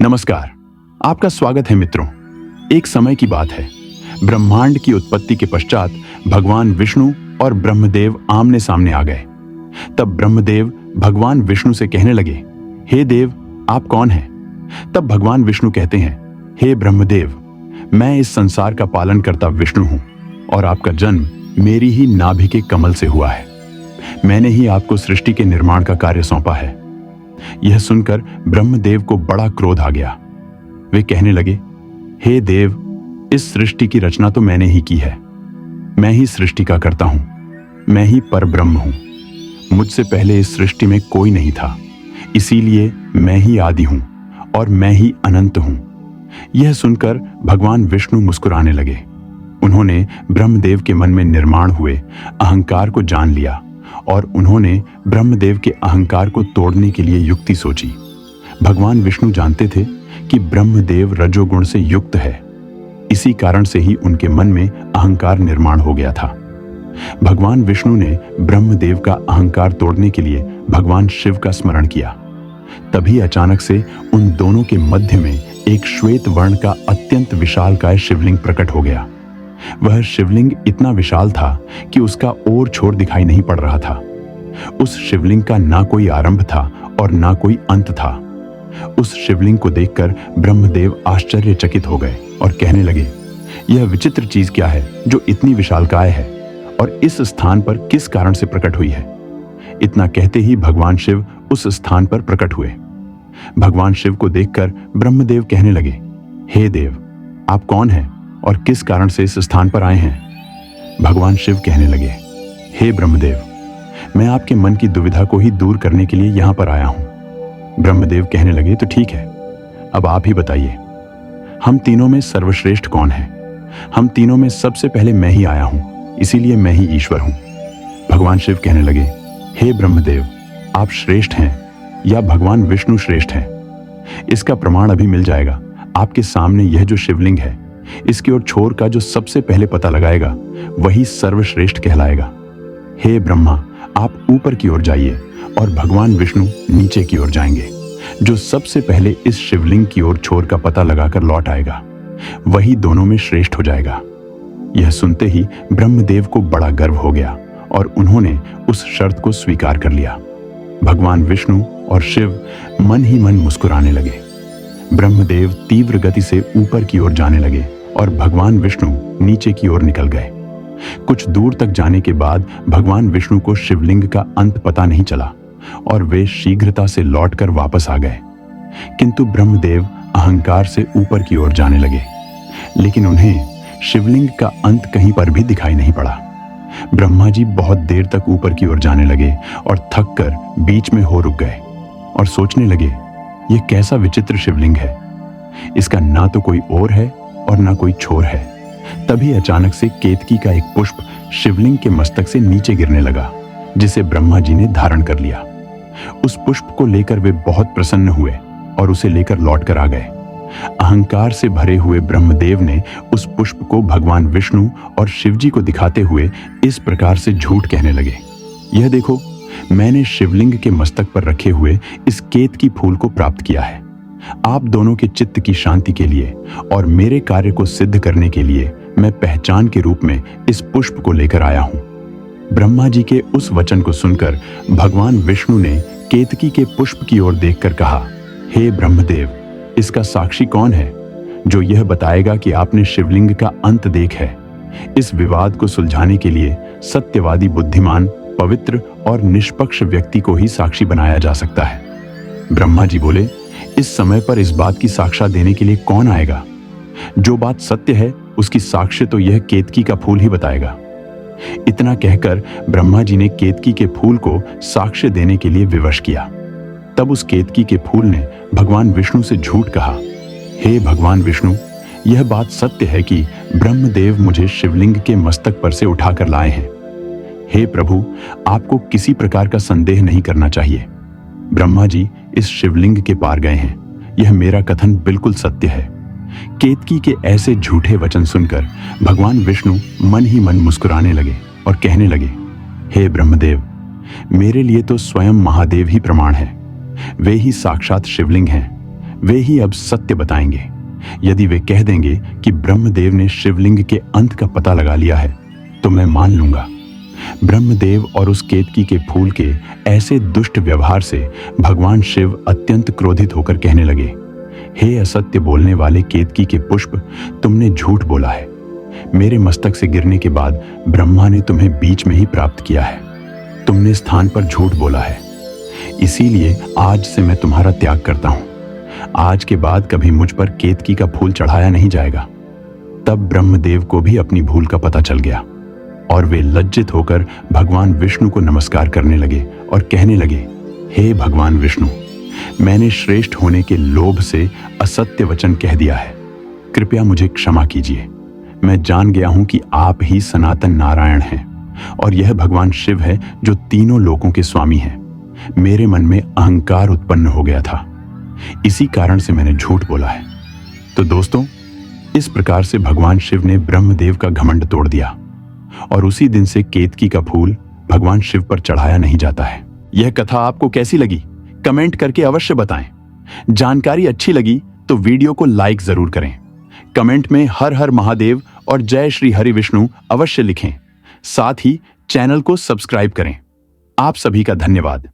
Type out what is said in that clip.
नमस्कार। आपका स्वागत है मित्रों। एक समय की बात है, ब्रह्मांड की उत्पत्ति के पश्चात भगवान विष्णु और ब्रह्मदेव आमने सामने आ गए। तब ब्रह्मदेव भगवान विष्णु से कहने लगे, हे देव, आप कौन हैं? तब भगवान विष्णु कहते हैं, हे ब्रह्मदेव, मैं इस संसार का पालन करता विष्णु हूं और आपका जन्म मेरी ही नाभि के कमल से हुआ है। मैंने ही आपको सृष्टि के निर्माण का कार्य सौंपा है। यह सुनकर ब्रह्मदेव को बड़ा क्रोध आ गया। वे कहने लगे, हे देव, इस सृष्टि की रचना तो मैंने ही की है। मैं ही सृष्टि का कर्ता हूं, मैं ही परब्रह्म हूं। मुझसे पहले इस सृष्टि में कोई नहीं था, इसीलिए मैं ही आदि हूं और मैं ही अनंत हूं। यह सुनकर भगवान विष्णु मुस्कुराने लगे। उन्होंने ब्रह्मदेव के मन में निर्माण हुए अहंकार को जान लिया और उन्होंने ब्रह्मदेव के अहंकार को तोड़ने के लिए युक्ति सोची। भगवान विष्णु जानते थे कि ब्रह्मदेव रजोगुण से युक्त है, इसी कारण से ही उनके मन में अहंकार निर्माण हो गया था। भगवान विष्णु ने ब्रह्मदेव का अहंकार तोड़ने के लिए भगवान शिव का स्मरण किया। तभी अचानक से उन दोनों के मध्य में एक श्वेत वर्ण का अत्यंत विशालकाय शिवलिंग प्रकट हो गया। वह शिवलिंग इतना विशाल था कि उसका ओर छोर दिखाई नहीं पड़ रहा था। उस शिवलिंग का ना कोई आरंभ था और ना कोई अंत था। उस शिवलिंग को देखकर ब्रह्मदेव आश्चर्यचकित हो गए और कहने लगे, यह विचित्र चीज क्या है जो इतनी विशालकाय है और इस स्थान पर किस कारण से प्रकट हुई है? इतना कहते ही भगवान शिव उस स्थान पर प्रकट हुए। भगवान शिव को देखकर ब्रह्मदेव कहने लगे, हे देव, आप कौन हैं और किस कारण से इस स्थान पर आए हैं? भगवान शिव कहने लगे, हे ब्रह्मदेव, मैं आपके मन की दुविधा को ही दूर करने के लिए यहां पर आया हूं। ब्रह्मदेव कहने लगे, तो ठीक है, अब आप ही बताइए, हम तीनों में सर्वश्रेष्ठ कौन है? हम तीनों में सबसे पहले मैं ही आया हूं, इसीलिए मैं ही ईश्वर हूं। भगवान शिव कहने लगे, हे ब्रह्मदेव, आप श्रेष्ठ हैं या भगवान विष्णु श्रेष्ठ हैं? इसका प्रमाण अभी मिल जाएगा। आपके सामने यह जो शिवलिंग है, इसकी ओर छोर का जो सबसे पहले पता लगाएगा वही सर्वश्रेष्ठ कहलाएगा। हे ब्रह्मा, आप ऊपर की ओर जाइए और भगवान विष्णु नीचे की ओर जाएंगे। जो सबसे पहले इस शिवलिंग की ओर छोर का पता लगाकर लौट आएगा वही दोनों में श्रेष्ठ हो जाएगा। यह सुनते ही ब्रह्मदेव को बड़ा गर्व हो गया और उन्होंने उस शर्त को स्वीकार कर लिया। भगवान विष्णु और शिव मन ही मन मुस्कुराने लगे। ब्रह्मदेव तीव्र गति से ऊपर की ओर जाने लगे और भगवान विष्णु नीचे की ओर निकल गए। कुछ दूर तक जाने के बाद भगवान विष्णु को शिवलिंग का अंत पता नहीं चला और वे शीघ्रता से लौटकर वापस आ गए। किंतु ब्रह्मदेव अहंकार से ऊपर की ओर जाने लगे, लेकिन उन्हें शिवलिंग का अंत कहीं पर भी दिखाई नहीं पड़ा। ब्रह्मा जी बहुत देर तक ऊपर की ओर जाने लगे और थक कर बीच में हो रुक गए और सोचने लगे, यह कैसा विचित्र शिवलिंग है। इसका ना तो कोई ओर है और ना कोई छोर है। तभी अचानक से केतकी का एक पुष्प शिवलिंग के मस्तक से नीचे गिरने लगा, जिसे ब्रह्मा जी ने धारण कर लिया। उस पुष्प को लेकर वे बहुत प्रसन्न हुए और उसे लेकर लौट कर आ गए। अहंकार से भरे हुए ब्रह्मदेव ने उस पुष्प को भगवान विष्णु और शिवजी को दिखाते हुए इस प्रकार से झूठ कहने लगे, यह देखो, मैंने शिवलिंग के मस्तक पर रखे हुए इस केतकी फूल को प्राप्त किया है। आप दोनों के चित्त की शांति के लिए और मेरे कार्य को सिद्ध करने के लिए मैं पहचान के रूप में इस पुष्प को लेकर आया हूं। ब्रह्मा जी के उस वचन को सुनकर भगवान विष्णु ने केतकी के पुष्प की ओर देखकर कहा, हे ब्रह्मदेव, इसका साक्षी कौन है जो यह बताएगा कि आपने शिवलिंग का अंत देख है? इस विवाद को सुलझाने के लिए सत्यवादी, बुद्धिमान, पवित्र और निष्पक्ष व्यक्ति को ही साक्षी बनाया जा सकता है। ब्रह्मा जी बोले, इस समय पर इस बात की साक्ष्य देने के लिए कौन आएगा? जो बात सत्य है उसकी साक्ष्य तो यह केतकी का फूल ही बताएगा। इतना कहकर ब्रह्मा जी ने केतकी के फूल को साक्ष्य देने के लिए विवश किया। तब उस केतकी के फूल ने भगवान विष्णु से झूठ कहा, हे भगवान विष्णु, यह बात सत्य है कि ब्रह्मदेव मुझे शिवलिंग के मस्तक पर से उठाकर लाए हैं। हे प्रभु, आपको किसी प्रकार का संदेह नहीं करना चाहिए। ब्रह्मा जी इस शिवलिंग के पार गए हैं, यह मेरा कथन बिल्कुल सत्य है। केतकी के ऐसे झूठे वचन सुनकर भगवान विष्णु मन ही मन मुस्कुराने लगे और कहने लगे, हे ब्रह्मदेव, मेरे लिए तो स्वयं महादेव ही प्रमाण है। वे ही साक्षात शिवलिंग हैं। वे ही अब सत्य बताएंगे। यदि वे कह देंगे कि ब्रह्मदेव ने शिवलिंग के अंत का पता लगा लिया है तो मैं मान लूंगा। ब्रह्मदेव और उस केतकी के फूल के ऐसे दुष्ट व्यवहार से भगवान शिव अत्यंत क्रोधित होकर कहने लगे, हे असत्य बोलने वाले केतकी के पुष्प, तुमने झूठ बोला है। मेरे मस्तक से गिरने के बाद ब्रह्मा ने तुम्हें बीच में ही प्राप्त किया है। तुमने स्थान पर झूठ बोला है, इसीलिए आज से मैं तुम्हारा त्याग करता हूं। आज के बाद कभी मुझ पर केतकी का फूल चढ़ाया नहीं जाएगा। तब ब्रह्मदेव को भी अपनी भूल का पता चल गया और वे लज्जित होकर भगवान विष्णु को नमस्कार करने लगे और कहने लगे, हे भगवान विष्णु, मैंने श्रेष्ठ होने के लोभ से असत्य वचन कह दिया है। कृपया मुझे क्षमा कीजिए। मैं जान गया हूं कि आप ही सनातन नारायण हैं और यह भगवान शिव है जो तीनों लोकों के स्वामी हैं। मेरे मन में अहंकार उत्पन्न हो गया था, इसी कारण से मैंने झूठ बोला है। तो दोस्तों, इस प्रकार से भगवान शिव ने ब्रह्मदेव का घमंड तोड़ दिया और उसी दिन से केतकी का फूल भगवान शिव पर चढ़ाया नहीं जाता है। यह कथा आपको कैसी लगी? कमेंट करके अवश्य बताएं। जानकारी अच्छी लगी तो वीडियो को लाइक जरूर करें। कमेंट में हर हर महादेव और जय श्री हरि विष्णु अवश्य लिखें। साथ ही चैनल को सब्सक्राइब करें। आप सभी का धन्यवाद।